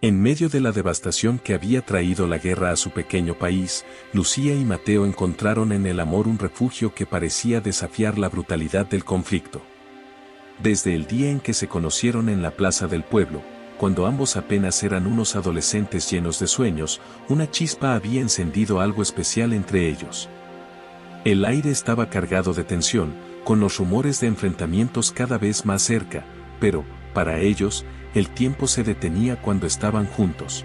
En medio de la devastación que había traído la guerra a su pequeño país, Lucía y Mateo encontraron en el amor un refugio que parecía desafiar la brutalidad del conflicto. Desde el día en que se conocieron en la plaza del pueblo, cuando ambos apenas eran unos adolescentes llenos de sueños, una chispa había encendido algo especial entre ellos. El aire estaba cargado de tensión, con los rumores de enfrentamientos cada vez más cerca, pero, para ellos, el tiempo se detenía cuando estaban juntos.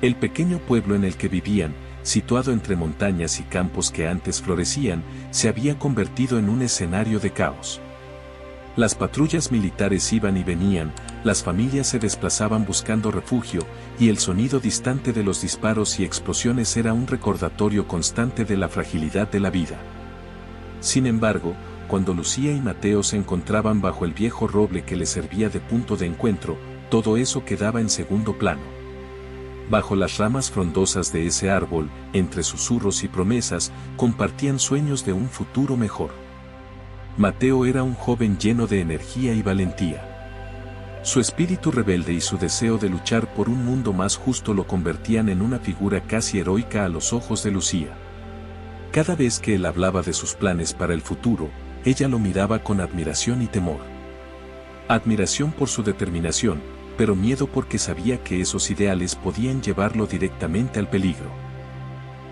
El pequeño pueblo en el que vivían, situado entre montañas y campos que antes florecían, se había convertido en un escenario de caos. Las patrullas militares iban y venían, las familias se desplazaban buscando refugio, y el sonido distante de los disparos y explosiones era un recordatorio constante de la fragilidad de la vida. Sin embargo, cuando Lucía y Mateo se encontraban bajo el viejo roble que les servía de punto de encuentro, todo eso quedaba en segundo plano. Bajo las ramas frondosas de ese árbol, entre susurros y promesas, compartían sueños de un futuro mejor. Mateo era un joven lleno de energía y valentía. Su espíritu rebelde y su deseo de luchar por un mundo más justo lo convertían en una figura casi heroica a los ojos de Lucía. Cada vez que él hablaba de sus planes para el futuro, ella lo miraba con admiración y temor. Admiración por su determinación, pero miedo porque sabía que esos ideales podían llevarlo directamente al peligro.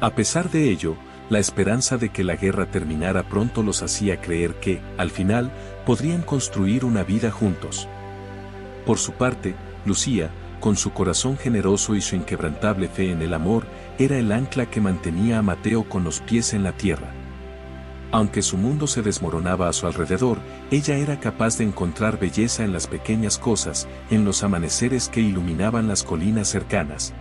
A pesar de ello, la esperanza de que la guerra terminara pronto los hacía creer que, al final, podrían construir una vida juntos. Por su parte, Lucía, con su corazón generoso y su inquebrantable fe en el amor, era el ancla que mantenía a Mateo con los pies en la tierra. Aunque su mundo se desmoronaba a su alrededor, ella era capaz de encontrar belleza en las pequeñas cosas, en los amaneceres que iluminaban las colinas cercanas.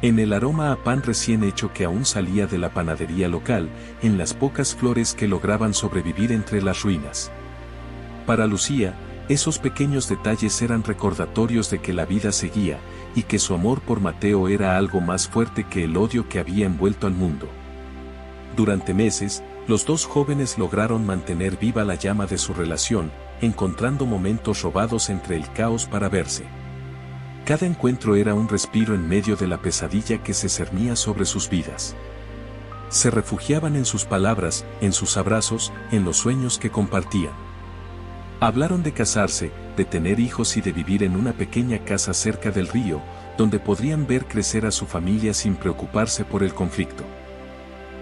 En el aroma a pan recién hecho que aún salía de la panadería local, en las pocas flores que lograban sobrevivir entre las ruinas. Para Lucía, esos pequeños detalles eran recordatorios de que la vida seguía, y que su amor por Mateo era algo más fuerte que el odio que había envuelto al mundo. Durante meses, los dos jóvenes lograron mantener viva la llama de su relación, encontrando momentos robados entre el caos para verse. Cada encuentro era un respiro en medio de la pesadilla que se cernía sobre sus vidas. Se refugiaban en sus palabras, en sus abrazos, en los sueños que compartían. Hablaron de casarse, de tener hijos y de vivir en una pequeña casa cerca del río, donde podrían ver crecer a su familia sin preocuparse por el conflicto.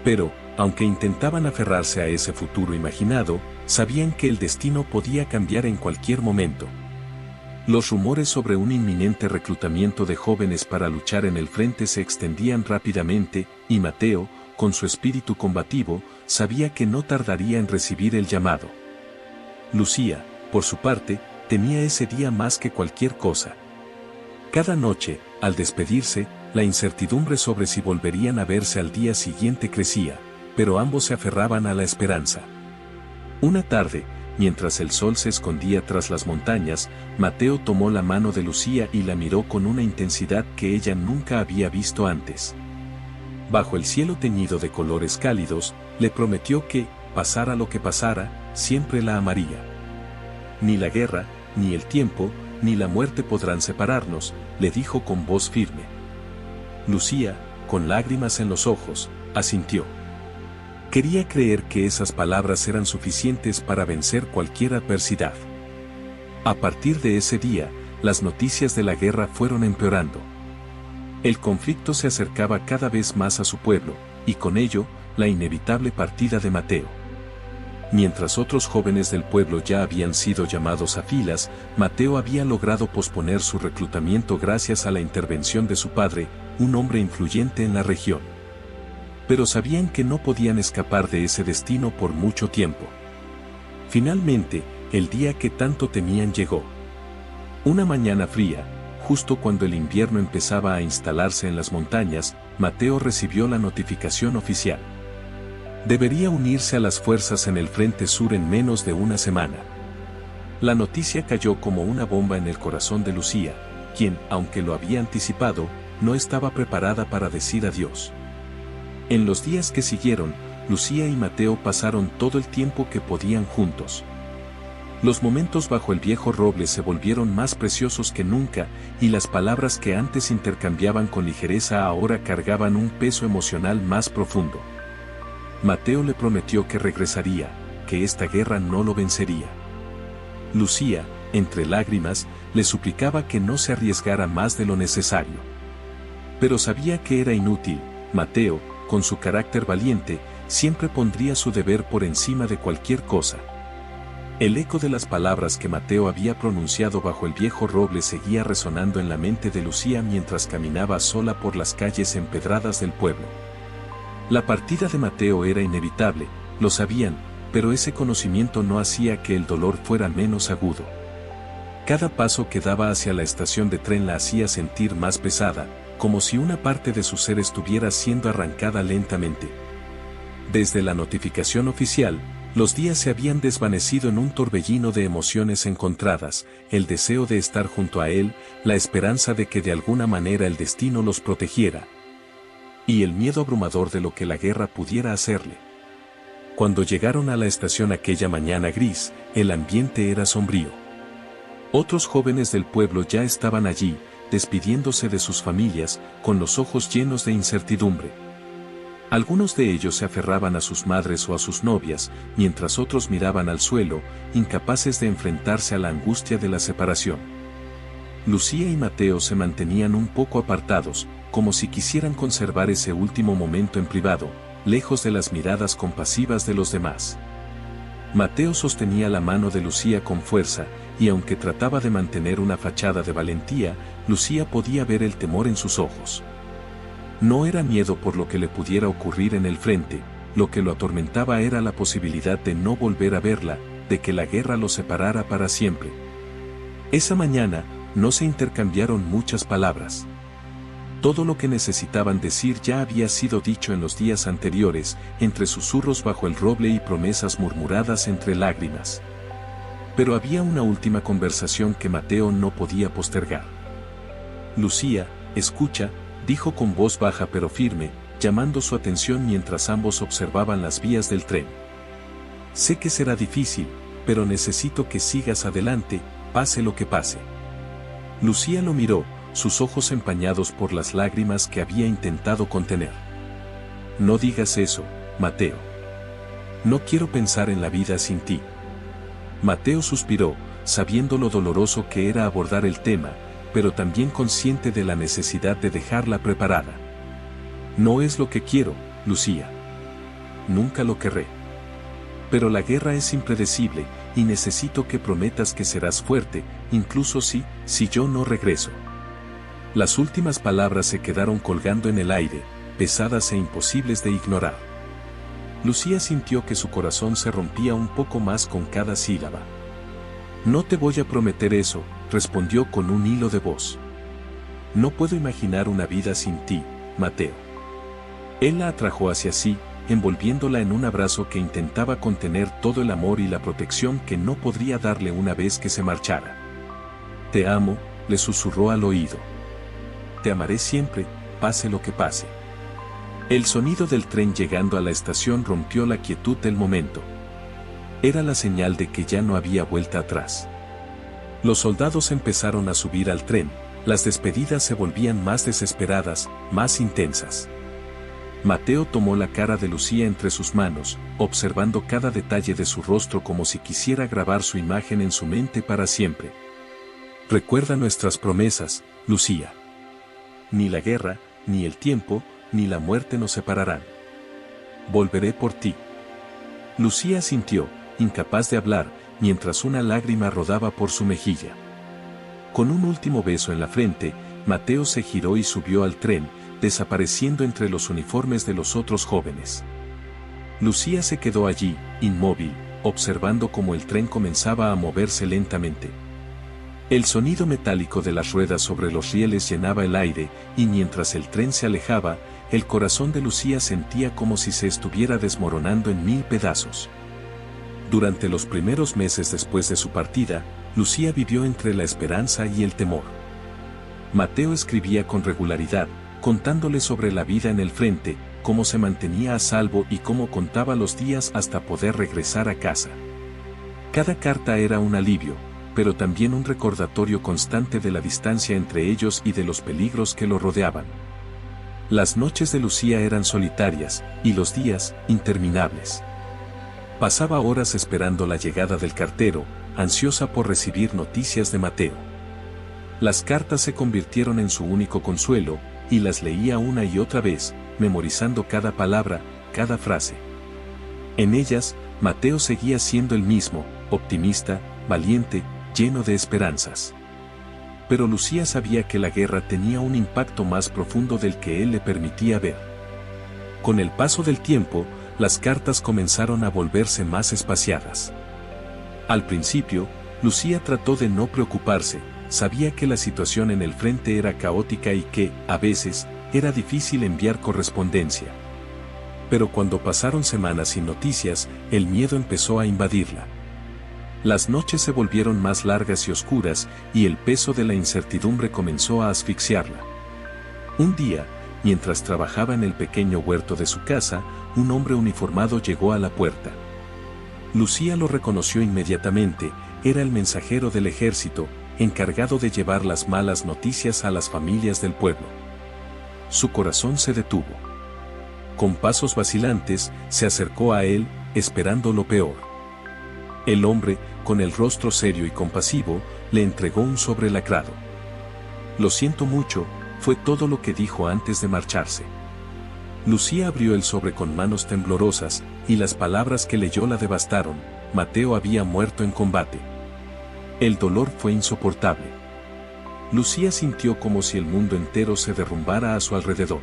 Pero, aunque intentaban aferrarse a ese futuro imaginado, sabían que el destino podía cambiar en cualquier momento. Los rumores sobre un inminente reclutamiento de jóvenes para luchar en el frente se extendían rápidamente, y Mateo, con su espíritu combativo, sabía que no tardaría en recibir el llamado. Lucía, por su parte, temía ese día más que cualquier cosa. Cada noche, al despedirse, la incertidumbre sobre si volverían a verse al día siguiente crecía, pero ambos se aferraban a la esperanza. Una tarde, mientras el sol se escondía tras las montañas, Mateo tomó la mano de Lucía y la miró con una intensidad que ella nunca había visto antes. Bajo el cielo teñido de colores cálidos, le prometió que, pasara lo que pasara, siempre la amaría. Ni la guerra, ni el tiempo, ni la muerte podrán separarnos, le dijo con voz firme. Lucía, con lágrimas en los ojos, asintió. Quería creer que esas palabras eran suficientes para vencer cualquier adversidad. A partir de ese día, las noticias de la guerra fueron empeorando. El conflicto se acercaba cada vez más a su pueblo, y con ello, la inevitable partida de Mateo. Mientras otros jóvenes del pueblo ya habían sido llamados a filas, Mateo había logrado posponer su reclutamiento gracias a la intervención de su padre, un hombre influyente en la región. Pero sabían que no podían escapar de ese destino por mucho tiempo. Finalmente, el día que tanto temían llegó. Una mañana fría, justo cuando el invierno empezaba a instalarse en las montañas, Mateo recibió la notificación oficial. Debería unirse a las fuerzas en el Frente Sur en menos de una semana. La noticia cayó como una bomba en el corazón de Lucía, quien, aunque lo había anticipado, no estaba preparada para decir adiós. En los días que siguieron, Lucía y Mateo pasaron todo el tiempo que podían juntos. Los momentos bajo el viejo roble se volvieron más preciosos que nunca, y las palabras que antes intercambiaban con ligereza ahora cargaban un peso emocional más profundo. Mateo le prometió que regresaría, que esta guerra no lo vencería. Lucía, entre lágrimas, le suplicaba que no se arriesgara más de lo necesario. Pero sabía que era inútil. Mateo, con su carácter valiente, siempre pondría su deber por encima de cualquier cosa. El eco de las palabras que Mateo había pronunciado bajo el viejo roble seguía resonando en la mente de Lucía mientras caminaba sola por las calles empedradas del pueblo. La partida de Mateo era inevitable, lo sabían, pero ese conocimiento no hacía que el dolor fuera menos agudo. Cada paso que daba hacia la estación de tren la hacía sentir más pesada, como si una parte de su ser estuviera siendo arrancada lentamente. Desde la notificación oficial, los días se habían desvanecido en un torbellino de emociones encontradas, el deseo de estar junto a él, la esperanza de que de alguna manera el destino los protegiera, y el miedo abrumador de lo que la guerra pudiera hacerle. Cuando llegaron a la estación aquella mañana gris, el ambiente era sombrío. Otros jóvenes del pueblo ya estaban allí, despidiéndose de sus familias, con los ojos llenos de incertidumbre. Algunos de ellos se aferraban a sus madres o a sus novias, mientras otros miraban al suelo, incapaces de enfrentarse a la angustia de la separación. Lucía y Mateo se mantenían un poco apartados, como si quisieran conservar ese último momento en privado, lejos de las miradas compasivas de los demás. Mateo sostenía la mano de Lucía con fuerza, y aunque trataba de mantener una fachada de valentía, Lucía podía ver el temor en sus ojos. No era miedo por lo que le pudiera ocurrir en el frente, lo que lo atormentaba era la posibilidad de no volver a verla, de que la guerra los separara para siempre. Esa mañana, no se intercambiaron muchas palabras. Todo lo que necesitaban decir ya había sido dicho en los días anteriores, entre susurros bajo el roble y promesas murmuradas entre lágrimas. Pero había una última conversación que Mateo no podía postergar. Lucía, escucha, dijo con voz baja pero firme, llamando su atención mientras ambos observaban las vías del tren. Sé que será difícil, pero necesito que sigas adelante, pase lo que pase. Lucía lo miró, sus ojos empañados por las lágrimas que había intentado contener. No digas eso, Mateo. No quiero pensar en la vida sin ti. Mateo suspiró, sabiendo lo doloroso que era abordar el tema, pero también consciente de la necesidad de dejarla preparada. No es lo que quiero, Lucía. Nunca lo querré. Pero la guerra es impredecible, y necesito que prometas que serás fuerte, incluso si yo no regreso. Las últimas palabras se quedaron colgando en el aire, pesadas e imposibles de ignorar. Lucía sintió que su corazón se rompía un poco más con cada sílaba. No te voy a prometer eso, respondió con un hilo de voz. No puedo imaginar una vida sin ti, Mateo. Él la atrajo hacia sí, envolviéndola en un abrazo que intentaba contener todo el amor y la protección que no podría darle una vez que se marchara. Te amo, le susurró al oído. Te amaré siempre, pase lo que pase. El sonido del tren llegando a la estación rompió la quietud del momento. Era la señal de que ya no había vuelta atrás. Los soldados empezaron a subir al tren, las despedidas se volvían más desesperadas, más intensas. Mateo tomó la cara de Lucía entre sus manos, observando cada detalle de su rostro como si quisiera grabar su imagen en su mente para siempre. Recuerda nuestras promesas, Lucía. Ni la guerra, ni el tiempo, ni la muerte nos separarán. Volveré por ti. Lucía asintió, incapaz de hablar, mientras una lágrima rodaba por su mejilla. Con un último beso en la frente, Mateo se giró y subió al tren, desapareciendo entre los uniformes de los otros jóvenes. Lucía se quedó allí, inmóvil, observando cómo el tren comenzaba a moverse lentamente. El sonido metálico de las ruedas sobre los rieles llenaba el aire, y mientras el tren se alejaba, el corazón de Lucía sentía como si se estuviera desmoronando en 1000 pedazos. Durante los primeros meses después de su partida, Lucía vivió entre la esperanza y el temor. Mateo escribía con regularidad, contándole sobre la vida en el frente, cómo se mantenía a salvo y cómo contaba los días hasta poder regresar a casa. Cada carta era un alivio, pero también un recordatorio constante de la distancia entre ellos y de los peligros que lo rodeaban. Las noches de Lucía eran solitarias, y los días, interminables. Pasaba horas esperando la llegada del cartero, ansiosa por recibir noticias de Mateo. Las cartas se convirtieron en su único consuelo, y las leía una y otra vez, memorizando cada palabra, cada frase. En ellas, Mateo seguía siendo el mismo, optimista, valiente, lleno de esperanzas. Pero Lucía sabía que la guerra tenía un impacto más profundo del que él le permitía ver. Con el paso del tiempo, las cartas comenzaron a volverse más espaciadas. Al principio, Lucía trató de no preocuparse, sabía que la situación en el frente era caótica y que, a veces, era difícil enviar correspondencia. Pero cuando pasaron semanas sin noticias, el miedo empezó a invadirla. Las noches se volvieron más largas y oscuras, y el peso de la incertidumbre comenzó a asfixiarla. Un día, mientras trabajaba en el pequeño huerto de su casa, un hombre uniformado llegó a la puerta. Lucía lo reconoció inmediatamente, era el mensajero del ejército, encargado de llevar las malas noticias a las familias del pueblo. Su corazón se detuvo. Con pasos vacilantes, se acercó a él, esperando lo peor. El hombre, con el rostro serio y compasivo, le entregó un sobre lacrado. «Lo siento mucho», fue todo lo que dijo antes de marcharse. Lucía abrió el sobre con manos temblorosas, y las palabras que leyó la devastaron: Mateo había muerto en combate. El dolor fue insoportable. Lucía sintió como si el mundo entero se derrumbara a su alrededor.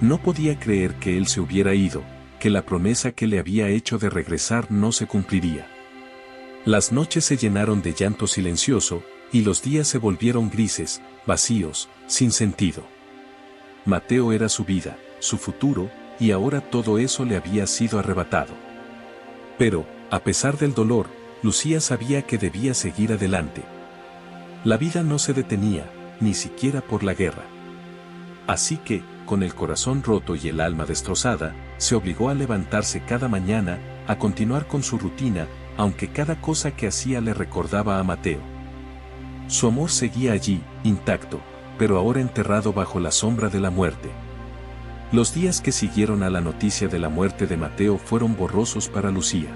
No podía creer que él se hubiera ido, que la promesa que le había hecho de regresar no se cumpliría. Las noches se llenaron de llanto silencioso, y los días se volvieron grises, vacíos, sin sentido. Mateo era su vida, su futuro, y ahora todo eso le había sido arrebatado. Pero, a pesar del dolor, Lucía sabía que debía seguir adelante. La vida no se detenía, ni siquiera por la guerra. Así que, con el corazón roto y el alma destrozada, se obligó a levantarse cada mañana, a continuar con su rutina, aunque cada cosa que hacía le recordaba a Mateo. Su amor seguía allí, intacto, pero ahora enterrado bajo la sombra de la muerte. Los días que siguieron a la noticia de la muerte de Mateo fueron borrosos para Lucía.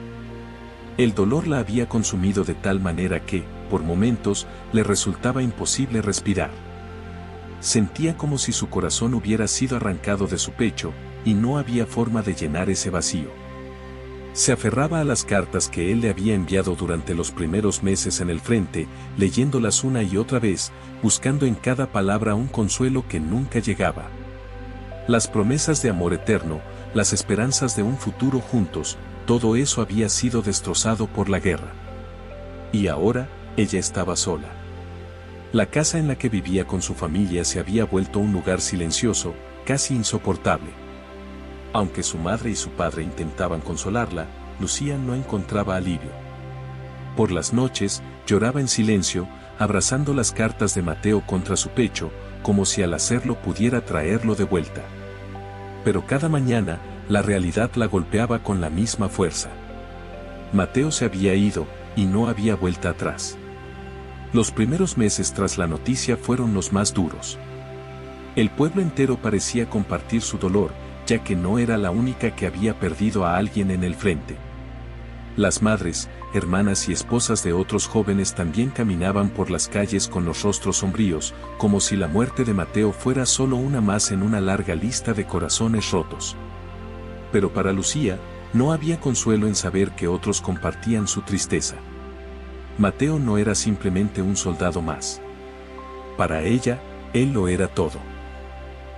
El dolor la había consumido de tal manera que, por momentos, le resultaba imposible respirar. Sentía como si su corazón hubiera sido arrancado de su pecho, y no había forma de llenar ese vacío. Se aferraba a las cartas que él le había enviado durante los primeros meses en el frente, leyéndolas una y otra vez, buscando en cada palabra un consuelo que nunca llegaba. Las promesas de amor eterno, las esperanzas de un futuro juntos, todo eso había sido destrozado por la guerra. Y ahora, ella estaba sola. La casa en la que vivía con su familia se había vuelto un lugar silencioso, casi insoportable. Aunque su madre y su padre intentaban consolarla, Lucía no encontraba alivio. Por las noches, lloraba en silencio, abrazando las cartas de Mateo contra su pecho, como si al hacerlo pudiera traerlo de vuelta. Pero cada mañana, la realidad la golpeaba con la misma fuerza. Mateo se había ido, y no había vuelta atrás. Los primeros meses tras la noticia fueron los más duros. El pueblo entero parecía compartir su dolor, ya que no era la única que había perdido a alguien en el frente. Las madres, hermanas y esposas de otros jóvenes también caminaban por las calles con los rostros sombríos, como si la muerte de Mateo fuera solo una más en una larga lista de corazones rotos. Pero para Lucía, no había consuelo en saber que otros compartían su tristeza. Mateo no era simplemente un soldado más. Para ella, él lo era todo.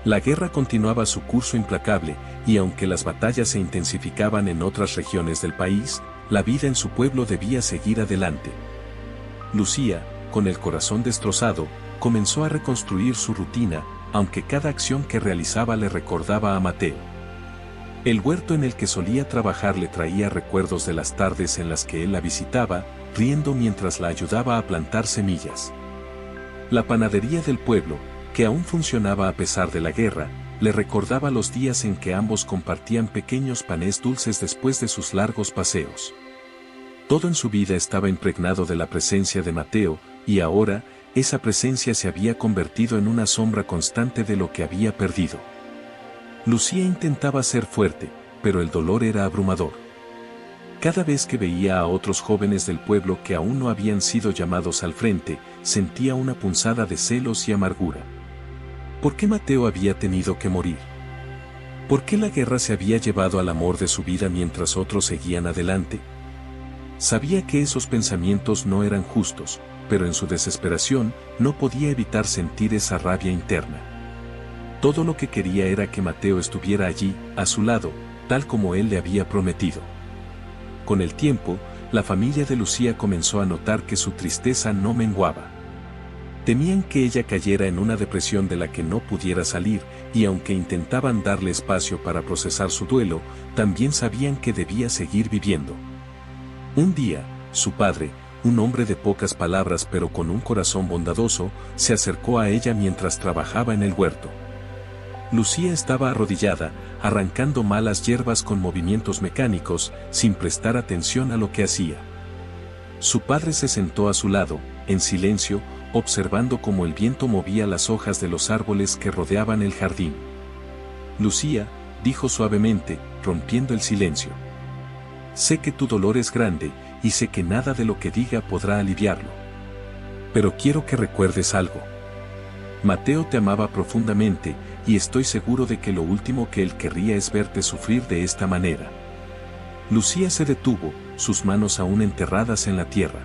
La guerra continuaba su curso implacable, y aunque las batallas se intensificaban en otras regiones del país, la vida en su pueblo debía seguir adelante. Lucía, con el corazón destrozado, comenzó a reconstruir su rutina, aunque cada acción que realizaba le recordaba a Mateo. El huerto en el que solía trabajar le traía recuerdos de las tardes en las que él la visitaba, riendo mientras la ayudaba a plantar semillas. La panadería del pueblo, que aún funcionaba a pesar de la guerra, le recordaba los días en que ambos compartían pequeños panes dulces después de sus largos paseos. Todo en su vida estaba impregnado de la presencia de Mateo, y ahora, esa presencia se había convertido en una sombra constante de lo que había perdido. Lucía intentaba ser fuerte, pero el dolor era abrumador. Cada vez que veía a otros jóvenes del pueblo que aún no habían sido llamados al frente, sentía una punzada de celos y amargura. ¿Por qué Mateo había tenido que morir? ¿Por qué la guerra se había llevado al amor de su vida mientras otros seguían adelante? Sabía que esos pensamientos no eran justos, pero en su desesperación no podía evitar sentir esa rabia interna. Todo lo que quería era que Mateo estuviera allí, a su lado, tal como él le había prometido. Con el tiempo, la familia de Lucía comenzó a notar que su tristeza no menguaba. Temían que ella cayera en una depresión de la que no pudiera salir, y aunque intentaban darle espacio para procesar su duelo, también sabían que debía seguir viviendo. Un día, su padre, un hombre de pocas palabras pero con un corazón bondadoso, se acercó a ella mientras trabajaba en el huerto. Lucía estaba arrodillada, arrancando malas hierbas con movimientos mecánicos, sin prestar atención a lo que hacía. Su padre se sentó a su lado, en silencio, observando cómo el viento movía las hojas de los árboles que rodeaban el jardín. Lucía, dijo suavemente, rompiendo el silencio. Sé que tu dolor es grande, y sé que nada de lo que diga podrá aliviarlo. Pero quiero que recuerdes algo. Mateo te amaba profundamente, y estoy seguro de que lo último que él querría es verte sufrir de esta manera. Lucía se detuvo, sus manos aún enterradas en la tierra.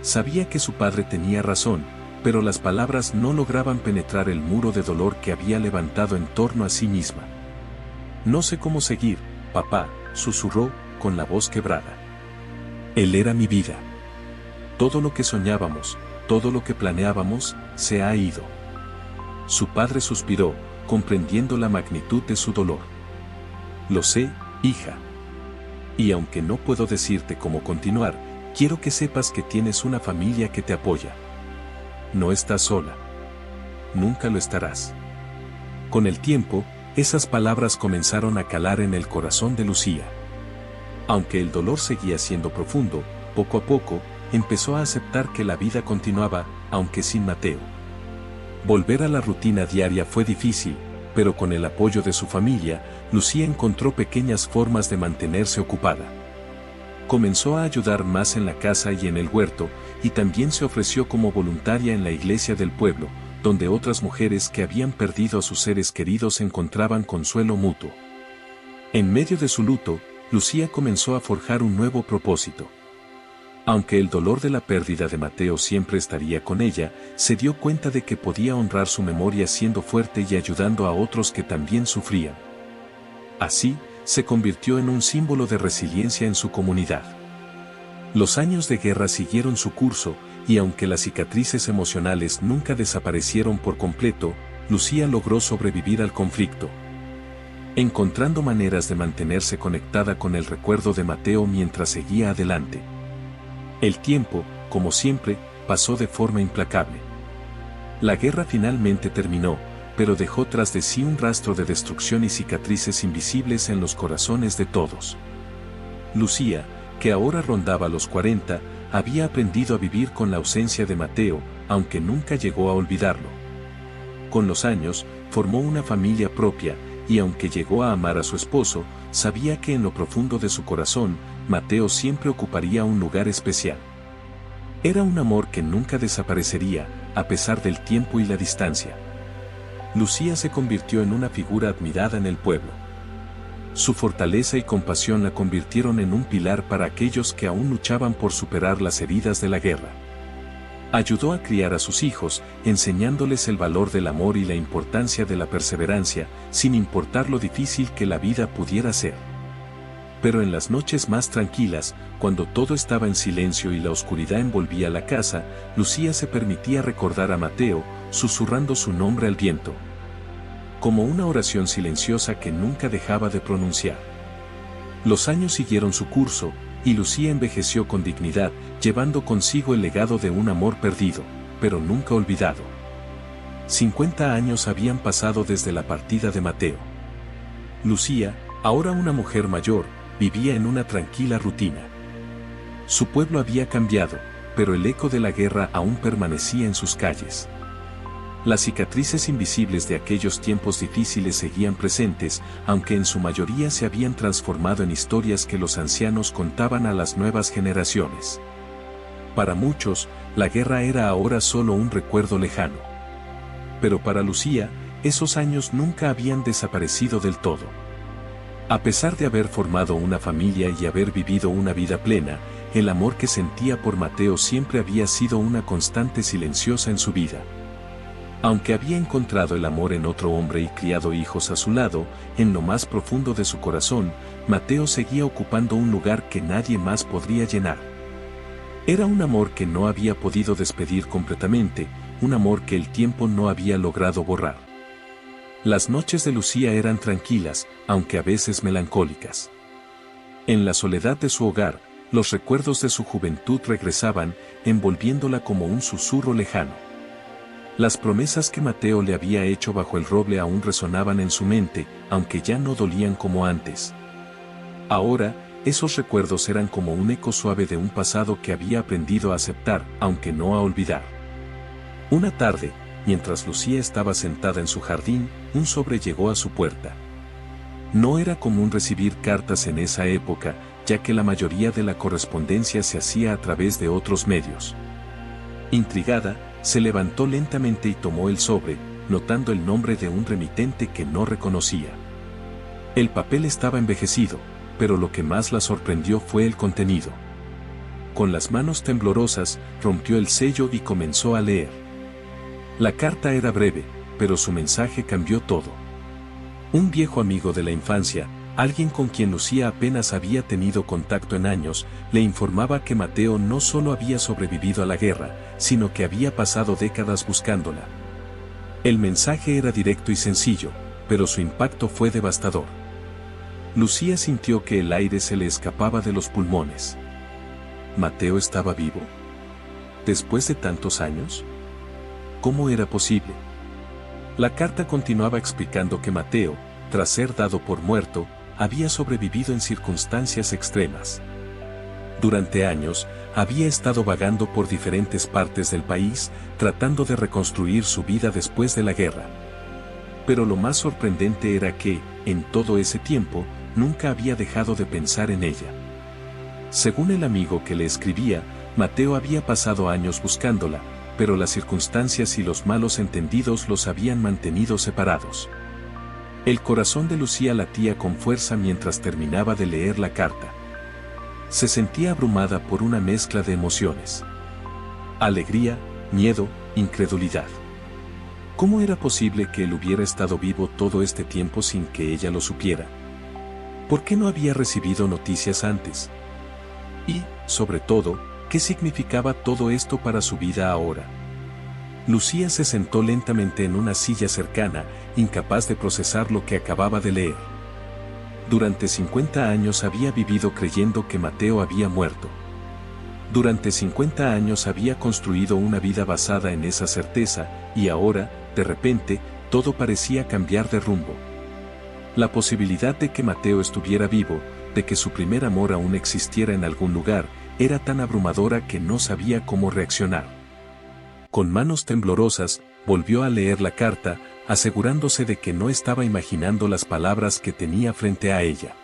Sabía que su padre tenía razón, pero las palabras no lograban penetrar el muro de dolor que había levantado en torno a sí misma. No sé cómo seguir, papá, susurró, con la voz quebrada. Él era mi vida. Todo lo que soñábamos, todo lo que planeábamos, se ha ido. Su padre suspiró, comprendiendo la magnitud de su dolor. Lo sé, hija. Y aunque no puedo decirte cómo continuar, quiero que sepas que tienes una familia que te apoya. No estás sola. Nunca lo estarás. Con el tiempo, esas palabras comenzaron a calar en el corazón de Lucía. Aunque el dolor seguía siendo profundo, poco a poco, empezó a aceptar que la vida continuaba, aunque sin Mateo. Volver a la rutina diaria fue difícil, pero con el apoyo de su familia, Lucía encontró pequeñas formas de mantenerse ocupada. Comenzó a ayudar más en la casa y en el huerto, y también se ofreció como voluntaria en la iglesia del pueblo, donde otras mujeres que habían perdido a sus seres queridos encontraban consuelo mutuo. En medio de su luto, Lucía comenzó a forjar un nuevo propósito. Aunque el dolor de la pérdida de Mateo siempre estaría con ella, se dio cuenta de que podía honrar su memoria siendo fuerte y ayudando a otros que también sufrían. Así, se convirtió en un símbolo de resiliencia en su comunidad. Los años de guerra siguieron su curso, y aunque las cicatrices emocionales nunca desaparecieron por completo, Lucía logró sobrevivir al conflicto, encontrando maneras de mantenerse conectada con el recuerdo de Mateo mientras seguía adelante. El tiempo, como siempre, pasó de forma implacable. La guerra finalmente terminó, pero dejó tras de sí un rastro de destrucción y cicatrices invisibles en los corazones de todos. Lucía, que ahora rondaba los 40, había aprendido a vivir con la ausencia de Mateo, aunque nunca llegó a olvidarlo. Con los años, formó una familia propia, y aunque llegó a amar a su esposo, sabía que en lo profundo de su corazón, Mateo siempre ocuparía un lugar especial. Era un amor que nunca desaparecería, a pesar del tiempo y la distancia. Lucía se convirtió en una figura admirada en el pueblo. Su fortaleza y compasión la convirtieron en un pilar para aquellos que aún luchaban por superar las heridas de la guerra. Ayudó a criar a sus hijos, enseñándoles el valor del amor y la importancia de la perseverancia, sin importar lo difícil que la vida pudiera ser. Pero en las noches más tranquilas, cuando todo estaba en silencio y la oscuridad envolvía la casa, Lucía se permitía recordar a Mateo, susurrando su nombre al viento, como una oración silenciosa que nunca dejaba de pronunciar. Los años siguieron su curso, y Lucía envejeció con dignidad, llevando consigo el legado de un amor perdido, pero nunca olvidado. 50 años habían pasado desde la partida de Mateo. Lucía, ahora una mujer mayor, vivía en una tranquila rutina. Su pueblo había cambiado, pero el eco de la guerra aún permanecía en sus calles. Las cicatrices invisibles de aquellos tiempos difíciles seguían presentes, aunque en su mayoría se habían transformado en historias que los ancianos contaban a las nuevas generaciones. Para muchos, la guerra era ahora solo un recuerdo lejano. Pero para Lucía, esos años nunca habían desaparecido del todo. A pesar de haber formado una familia y haber vivido una vida plena, el amor que sentía por Mateo siempre había sido una constante silenciosa en su vida. Aunque había encontrado el amor en otro hombre y criado hijos a su lado, en lo más profundo de su corazón, Mateo seguía ocupando un lugar que nadie más podría llenar. Era un amor que no había podido despedir completamente, un amor que el tiempo no había logrado borrar. Las noches de Lucía eran tranquilas, aunque a veces melancólicas. En la soledad de su hogar, los recuerdos de su juventud regresaban, envolviéndola como un susurro lejano. Las promesas que Mateo le había hecho bajo el roble aún resonaban en su mente, aunque ya no dolían como antes. Ahora, esos recuerdos eran como un eco suave de un pasado que había aprendido a aceptar, aunque no a olvidar. Una tarde, mientras Lucía estaba sentada en su jardín, un sobre llegó a su puerta. No era común recibir cartas en esa época, ya que la mayoría de la correspondencia se hacía a través de otros medios. Intrigada, se levantó lentamente y tomó el sobre, notando el nombre de un remitente que no reconocía. El papel estaba envejecido, pero lo que más la sorprendió fue el contenido. Con las manos temblorosas, rompió el sello y comenzó a leer. La carta era breve, pero su mensaje cambió todo. Un viejo amigo de la infancia, alguien con quien Lucía apenas había tenido contacto en años, le informaba que Mateo no solo había sobrevivido a la guerra, sino que había pasado décadas buscándola. El mensaje era directo y sencillo, pero su impacto fue devastador. Lucía sintió que el aire se le escapaba de los pulmones. ¿Mateo estaba vivo? ¿Después de tantos años? ¿Cómo era posible? La carta continuaba explicando que Mateo, tras ser dado por muerto, había sobrevivido en circunstancias extremas. Durante años, había estado vagando por diferentes partes del país, tratando de reconstruir su vida después de la guerra. Pero lo más sorprendente era que, en todo ese tiempo, nunca había dejado de pensar en ella. Según el amigo que le escribía, Mateo había pasado años buscándola, pero las circunstancias y los malos entendidos los habían mantenido separados. El corazón de Lucía latía con fuerza mientras terminaba de leer la carta. Se sentía abrumada por una mezcla de emociones. Alegría, miedo, incredulidad. ¿Cómo era posible que él hubiera estado vivo todo este tiempo sin que ella lo supiera? ¿Por qué no había recibido noticias antes? Y, sobre todo, ¿qué significaba todo esto para su vida ahora? Lucía se sentó lentamente en una silla cercana, incapaz de procesar lo que acababa de leer. Durante 50 años había vivido creyendo que Mateo había muerto. Durante 50 años había construido una vida basada en esa certeza, y ahora, de repente, todo parecía cambiar de rumbo. La posibilidad de que Mateo estuviera vivo, de que su primer amor aún existiera en algún lugar, era tan abrumadora que no sabía cómo reaccionar. Con manos temblorosas, volvió a leer la carta, asegurándose de que no estaba imaginando las palabras que tenía frente a ella.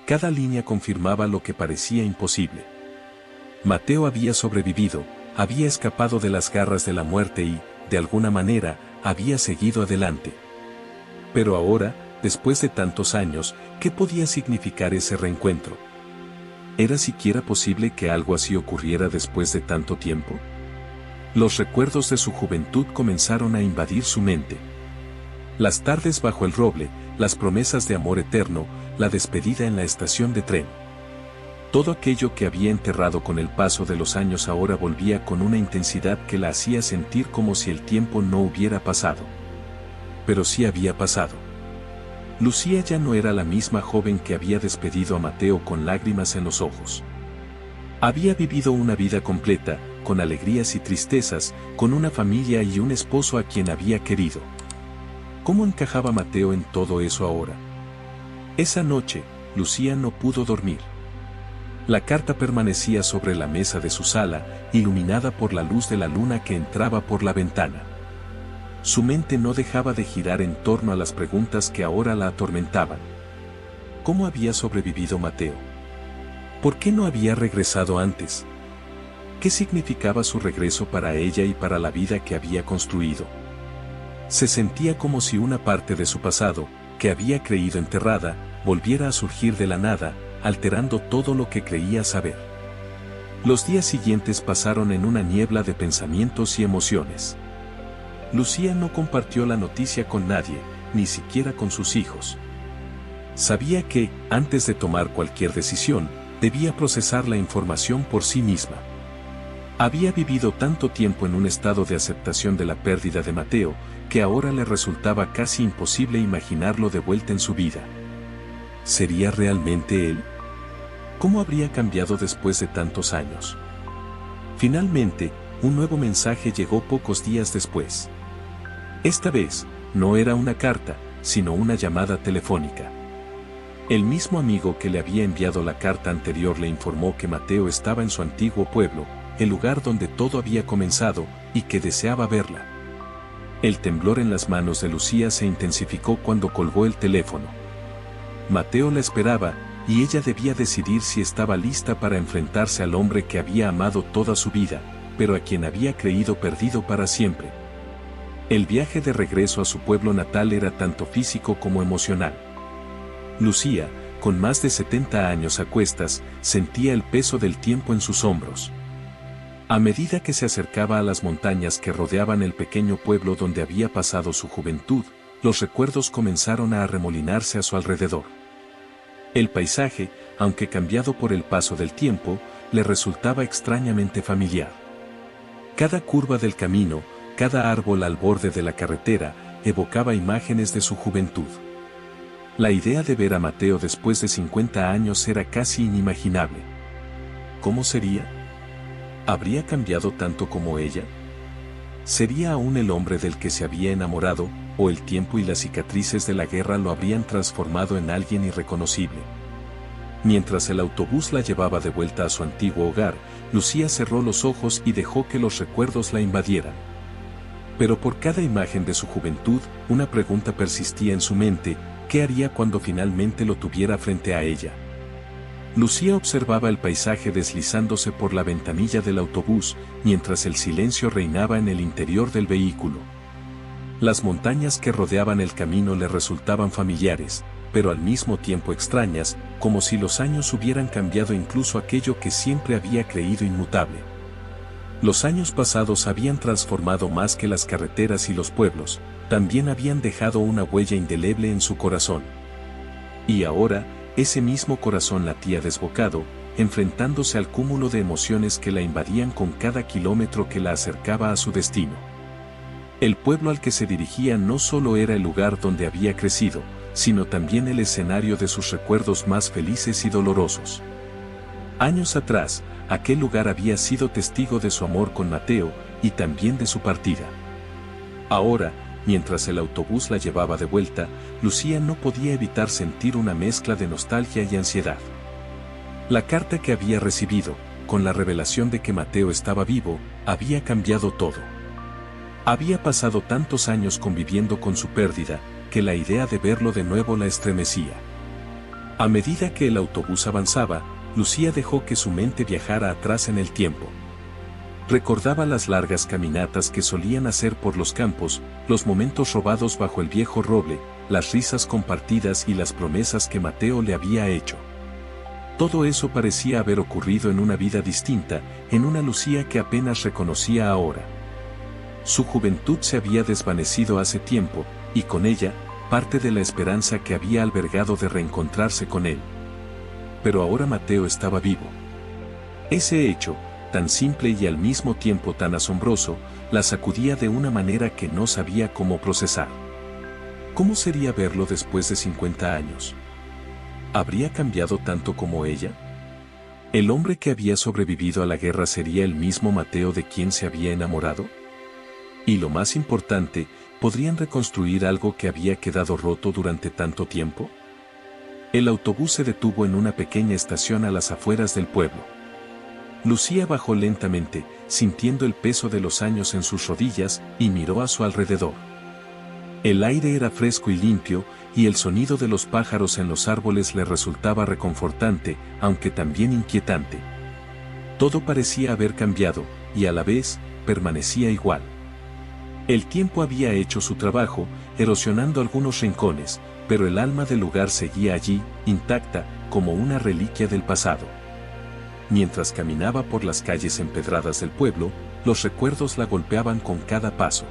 Cada línea confirmaba lo que parecía imposible. Mateo había sobrevivido, había escapado de las garras de la muerte y, de alguna manera, había seguido adelante. Pero ahora, después de tantos años, ¿qué podía significar ese reencuentro? ¿Era siquiera posible que algo así ocurriera después de tanto tiempo? Los recuerdos de su juventud comenzaron a invadir su mente. Las tardes bajo el roble, las promesas de amor eterno, la despedida en la estación de tren. Todo aquello que había enterrado con el paso de los años ahora volvía con una intensidad que la hacía sentir como si el tiempo no hubiera pasado. Pero sí había pasado. Lucía ya no era la misma joven que había despedido a Mateo con lágrimas en los ojos. Había vivido una vida completa, con alegrías y tristezas, con una familia y un esposo a quien había querido. ¿Cómo encajaba Mateo en todo eso ahora? Esa noche, Lucía no pudo dormir. La carta permanecía sobre la mesa de su sala, iluminada por la luz de la luna que entraba por la ventana. Su mente no dejaba de girar en torno a las preguntas que ahora la atormentaban. ¿Cómo había sobrevivido Mateo? ¿Por qué no había regresado antes? ¿Qué significaba su regreso para ella y para la vida que había construido? Se sentía como si una parte de su pasado, que había creído enterrada, volviera a surgir de la nada, alterando todo lo que creía saber. Los días siguientes pasaron en una niebla de pensamientos y emociones. Lucía no compartió la noticia con nadie, ni siquiera con sus hijos. Sabía que, antes de tomar cualquier decisión, debía procesar la información por sí misma. Había vivido tanto tiempo en un estado de aceptación de la pérdida de Mateo, que ahora le resultaba casi imposible imaginarlo de vuelta en su vida. ¿Sería realmente él? ¿Cómo habría cambiado después de tantos años? Finalmente, un nuevo mensaje llegó pocos días después. Esta vez, no era una carta, sino una llamada telefónica. El mismo amigo que le había enviado la carta anterior le informó que Mateo estaba en su antiguo pueblo, el lugar donde todo había comenzado, y que deseaba verla. El temblor en las manos de Lucía se intensificó cuando colgó el teléfono. Mateo la esperaba, y ella debía decidir si estaba lista para enfrentarse al hombre que había amado toda su vida, pero a quien había creído perdido para siempre. El viaje de regreso a su pueblo natal era tanto físico como emocional. Lucía, con más de 70 años a cuestas, sentía el peso del tiempo en sus hombros. A medida que se acercaba a las montañas que rodeaban el pequeño pueblo donde había pasado su juventud, los recuerdos comenzaron a arremolinarse a su alrededor. El paisaje, aunque cambiado por el paso del tiempo, le resultaba extrañamente familiar. Cada curva del camino, cada árbol al borde de la carretera, evocaba imágenes de su juventud. La idea de ver a Mateo después de 50 años era casi inimaginable. ¿Cómo sería? ¿Habría cambiado tanto como ella? ¿Sería aún el hombre del que se había enamorado, o el tiempo y las cicatrices de la guerra lo habrían transformado en alguien irreconocible? Mientras el autobús la llevaba de vuelta a su antiguo hogar, Lucía cerró los ojos y dejó que los recuerdos la invadieran. Pero por cada imagen de su juventud, una pregunta persistía en su mente: ¿qué haría cuando finalmente lo tuviera frente a ella? Lucía observaba el paisaje deslizándose por la ventanilla del autobús, mientras el silencio reinaba en el interior del vehículo. Las montañas que rodeaban el camino le resultaban familiares, pero al mismo tiempo extrañas, como si los años hubieran cambiado incluso aquello que siempre había creído inmutable. Los años pasados habían transformado más que las carreteras y los pueblos, también habían dejado una huella indeleble en su corazón. Y ahora, ese mismo corazón latía desbocado, enfrentándose al cúmulo de emociones que la invadían con cada kilómetro que la acercaba a su destino. El pueblo al que se dirigía no solo era el lugar donde había crecido, sino también el escenario de sus recuerdos más felices y dolorosos. Años atrás, aquel lugar había sido testigo de su amor con Mateo, y también de su partida. Ahora, mientras el autobús la llevaba de vuelta, Lucía no podía evitar sentir una mezcla de nostalgia y ansiedad. La carta que había recibido, con la revelación de que Mateo estaba vivo, había cambiado todo. Había pasado tantos años conviviendo con su pérdida, que la idea de verlo de nuevo la estremecía. A medida que el autobús avanzaba, Lucía dejó que su mente viajara atrás en el tiempo. Recordaba las largas caminatas que solían hacer por los campos, los momentos robados bajo el viejo roble, las risas compartidas y las promesas que Mateo le había hecho. Todo eso parecía haber ocurrido en una vida distinta, en una Lucía que apenas reconocía ahora. Su juventud se había desvanecido hace tiempo, y con ella, parte de la esperanza que había albergado de reencontrarse con él. Pero ahora Mateo estaba vivo. Ese hecho, tan simple y al mismo tiempo tan asombroso, la sacudía de una manera que no sabía cómo procesar. ¿Cómo sería verlo después de 50 años? ¿Habría cambiado tanto como ella? ¿El hombre que había sobrevivido a la guerra sería el mismo Mateo de quien se había enamorado? Y lo más importante, ¿podrían reconstruir algo que había quedado roto durante tanto tiempo? El autobús se detuvo en una pequeña estación a las afueras del pueblo. Lucía bajó lentamente, sintiendo el peso de los años en sus rodillas, y miró a su alrededor. El aire era fresco y limpio, y el sonido de los pájaros en los árboles le resultaba reconfortante, aunque también inquietante. Todo parecía haber cambiado, y a la vez, permanecía igual. El tiempo había hecho su trabajo, erosionando algunos rincones, pero el alma del lugar seguía allí, intacta, como una reliquia del pasado. Mientras caminaba por las calles empedradas del pueblo, los recuerdos la golpeaban con cada paso.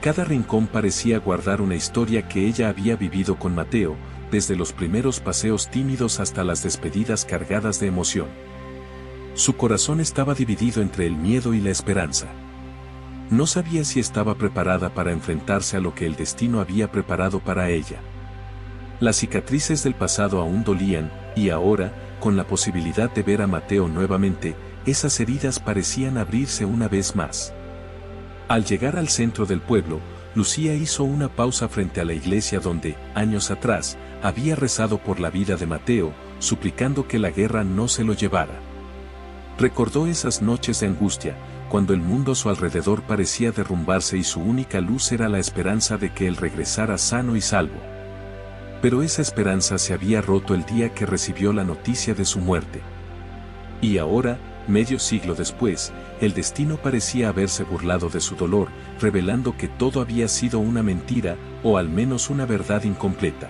Cada rincón parecía guardar una historia que ella había vivido con Mateo, desde los primeros paseos tímidos hasta las despedidas cargadas de emoción. Su corazón estaba dividido entre el miedo y la esperanza. No sabía si estaba preparada para enfrentarse a lo que el destino había preparado para ella. Las cicatrices del pasado aún dolían, y ahora, con la posibilidad de ver a Mateo nuevamente, esas heridas parecían abrirse una vez más. Al llegar al centro del pueblo, Lucía hizo una pausa frente a la iglesia donde, años atrás, había rezado por la vida de Mateo, suplicando que la guerra no se lo llevara. Recordó esas noches de angustia, cuando el mundo a su alrededor parecía derrumbarse y su única luz era la esperanza de que él regresara sano y salvo. Pero esa esperanza se había roto el día que recibió la noticia de su muerte. Y ahora, medio siglo después, el destino parecía haberse burlado de su dolor, revelando que todo había sido una mentira, o al menos una verdad incompleta.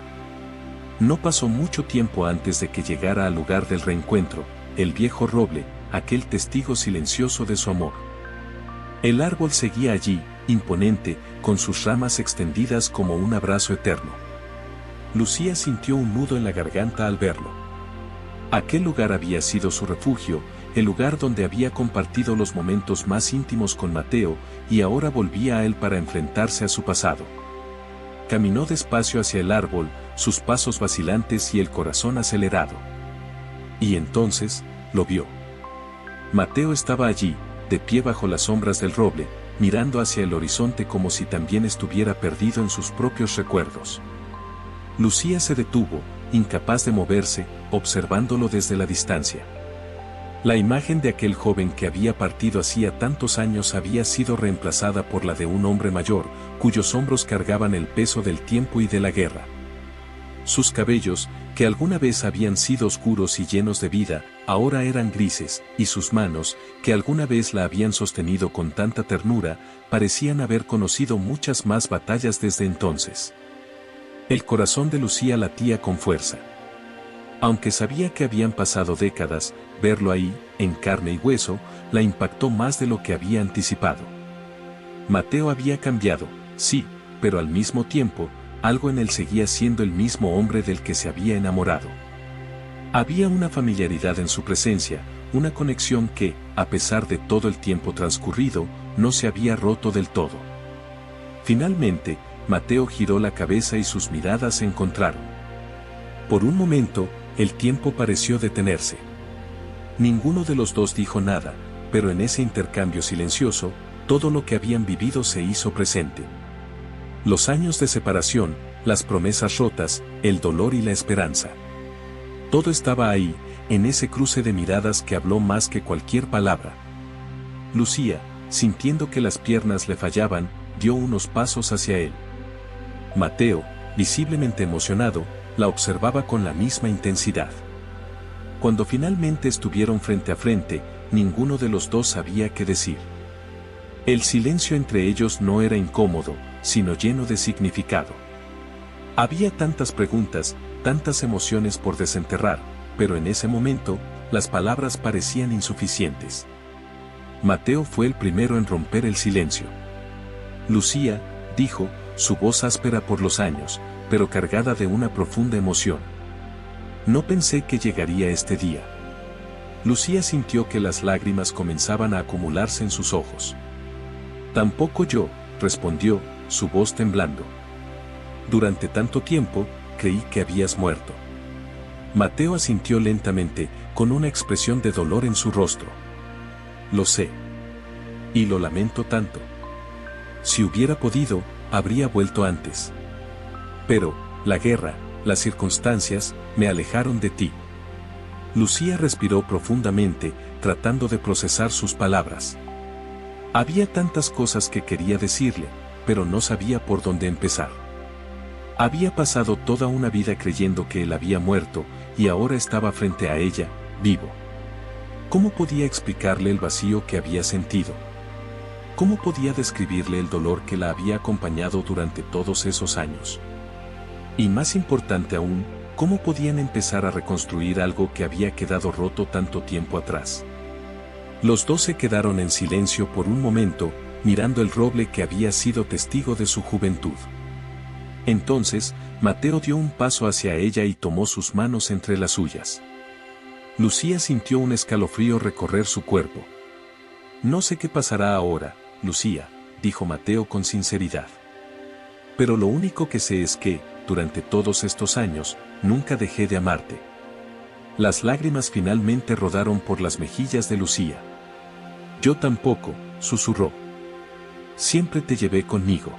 No pasó mucho tiempo antes de que llegara al lugar del reencuentro, el viejo roble, aquel testigo silencioso de su amor. El árbol seguía allí, imponente, con sus ramas extendidas como un abrazo eterno. Lucía sintió un nudo en la garganta al verlo. Aquel lugar había sido su refugio, el lugar donde había compartido los momentos más íntimos con Mateo, y ahora volvía a él para enfrentarse a su pasado. Caminó despacio hacia el árbol, sus pasos vacilantes y el corazón acelerado. Y entonces, lo vio. Mateo estaba allí, de pie bajo las sombras del roble, mirando hacia el horizonte como si también estuviera perdido en sus propios recuerdos. Lucía se detuvo, incapaz de moverse, observándolo desde la distancia. La imagen de aquel joven que había partido hacía tantos años había sido reemplazada por la de un hombre mayor, cuyos hombros cargaban el peso del tiempo y de la guerra. Sus cabellos, que alguna vez habían sido oscuros y llenos de vida, ahora eran grises, y sus manos, que alguna vez la habían sostenido con tanta ternura, parecían haber conocido muchas más batallas desde entonces. El corazón de Lucía latía con fuerza. Aunque sabía que habían pasado décadas, verlo ahí, en carne y hueso, la impactó más de lo que había anticipado. Mateo había cambiado, sí, pero al mismo tiempo, algo en él seguía siendo el mismo hombre del que se había enamorado. Había una familiaridad en su presencia, una conexión que, a pesar de todo el tiempo transcurrido, no se había roto del todo. Finalmente, Mateo giró la cabeza y sus miradas se encontraron. Por un momento, el tiempo pareció detenerse. Ninguno de los dos dijo nada, pero en ese intercambio silencioso, todo lo que habían vivido se hizo presente. Los años de separación, las promesas rotas, el dolor y la esperanza. Todo estaba ahí, en ese cruce de miradas que habló más que cualquier palabra. Lucía, sintiendo que las piernas le fallaban, dio unos pasos hacia él. Mateo, visiblemente emocionado, la observaba con la misma intensidad. Cuando finalmente estuvieron frente a frente, ninguno de los dos sabía qué decir. El silencio entre ellos no era incómodo, sino lleno de significado. Había tantas preguntas, tantas emociones por desenterrar, pero en ese momento, las palabras parecían insuficientes. Mateo fue el primero en romper el silencio. Lucía, dijo, su voz áspera por los años, pero cargada de una profunda emoción. No pensé que llegaría este día. Lucía sintió que las lágrimas comenzaban a acumularse en sus ojos. Tampoco yo, respondió, su voz temblando. Durante tanto tiempo, creí que habías muerto. Mateo asintió lentamente, con una expresión de dolor en su rostro. Lo sé. Y lo lamento tanto. Si hubiera podido, habría vuelto antes. Pero, la guerra, las circunstancias, me alejaron de ti. Lucía respiró profundamente, tratando de procesar sus palabras. Había tantas cosas que quería decirle, pero no sabía por dónde empezar. Había pasado toda una vida creyendo que él había muerto, y ahora estaba frente a ella, vivo. ¿Cómo podía explicarle el vacío que había sentido? ¿Cómo podía describirle el dolor que la había acompañado durante todos esos años? Y más importante aún, ¿cómo podían empezar a reconstruir algo que había quedado roto tanto tiempo atrás? Los dos se quedaron en silencio por un momento, mirando el roble que había sido testigo de su juventud. Entonces, Mateo dio un paso hacia ella y tomó sus manos entre las suyas. Lucía sintió un escalofrío recorrer su cuerpo. No sé qué pasará ahora, Lucía, dijo Mateo con sinceridad. Pero lo único que sé es que, durante todos estos años, nunca dejé de amarte. Las lágrimas finalmente rodaron por las mejillas de Lucía. Yo tampoco, susurró. Siempre te llevé conmigo.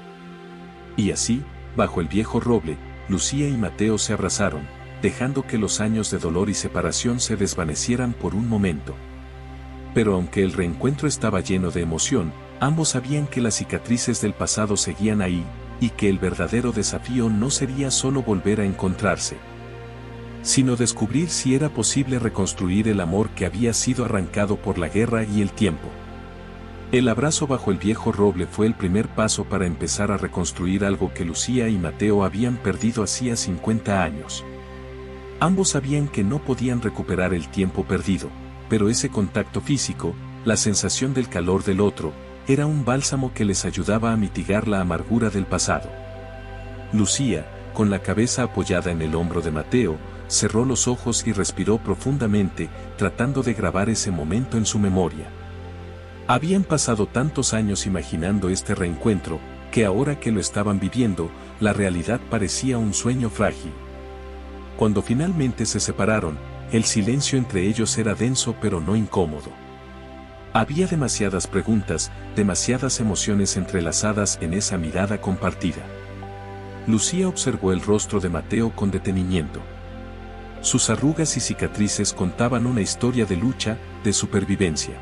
Y así, bajo el viejo roble, Lucía y Mateo se abrazaron, dejando que los años de dolor y separación se desvanecieran por un momento. Pero aunque el reencuentro estaba lleno de emoción, ambos sabían que las cicatrices del pasado seguían ahí, y que el verdadero desafío no sería solo volver a encontrarse, sino descubrir si era posible reconstruir el amor que había sido arrancado por la guerra y el tiempo. El abrazo bajo el viejo roble fue el primer paso para empezar a reconstruir algo que Lucía y Mateo habían perdido hacía 50 años. Ambos sabían que no podían recuperar el tiempo perdido, pero ese contacto físico, la sensación del calor del otro, era un bálsamo que les ayudaba a mitigar la amargura del pasado. Lucía, con la cabeza apoyada en el hombro de Mateo, cerró los ojos y respiró profundamente, tratando de grabar ese momento en su memoria. Habían pasado tantos años imaginando este reencuentro, que ahora que lo estaban viviendo, la realidad parecía un sueño frágil. Cuando finalmente se separaron, el silencio entre ellos era denso pero no incómodo. Había demasiadas preguntas, demasiadas emociones entrelazadas en esa mirada compartida. Lucía observó el rostro de Mateo con detenimiento. Sus arrugas y cicatrices contaban una historia de lucha, de supervivencia.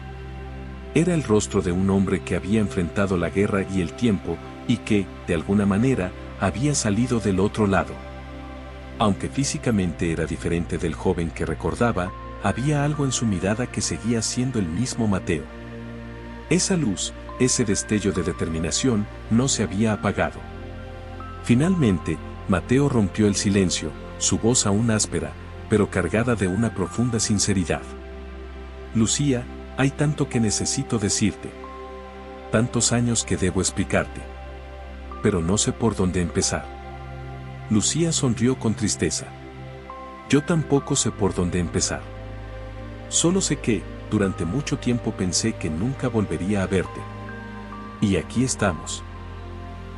Era el rostro de un hombre que había enfrentado la guerra y el tiempo, y que, de alguna manera, había salido del otro lado. Aunque físicamente era diferente del joven que recordaba, había algo en su mirada que seguía siendo el mismo Mateo. Esa luz, ese destello de determinación, no se había apagado. Finalmente, Mateo rompió el silencio, su voz aún áspera, pero cargada de una profunda sinceridad. Lucía, hay tanto que necesito decirte. Tantos años que debo explicarte. Pero no sé por dónde empezar. Lucía sonrió con tristeza. Yo tampoco sé por dónde empezar. Solo sé que, durante mucho tiempo pensé que nunca volvería a verte. Y aquí estamos.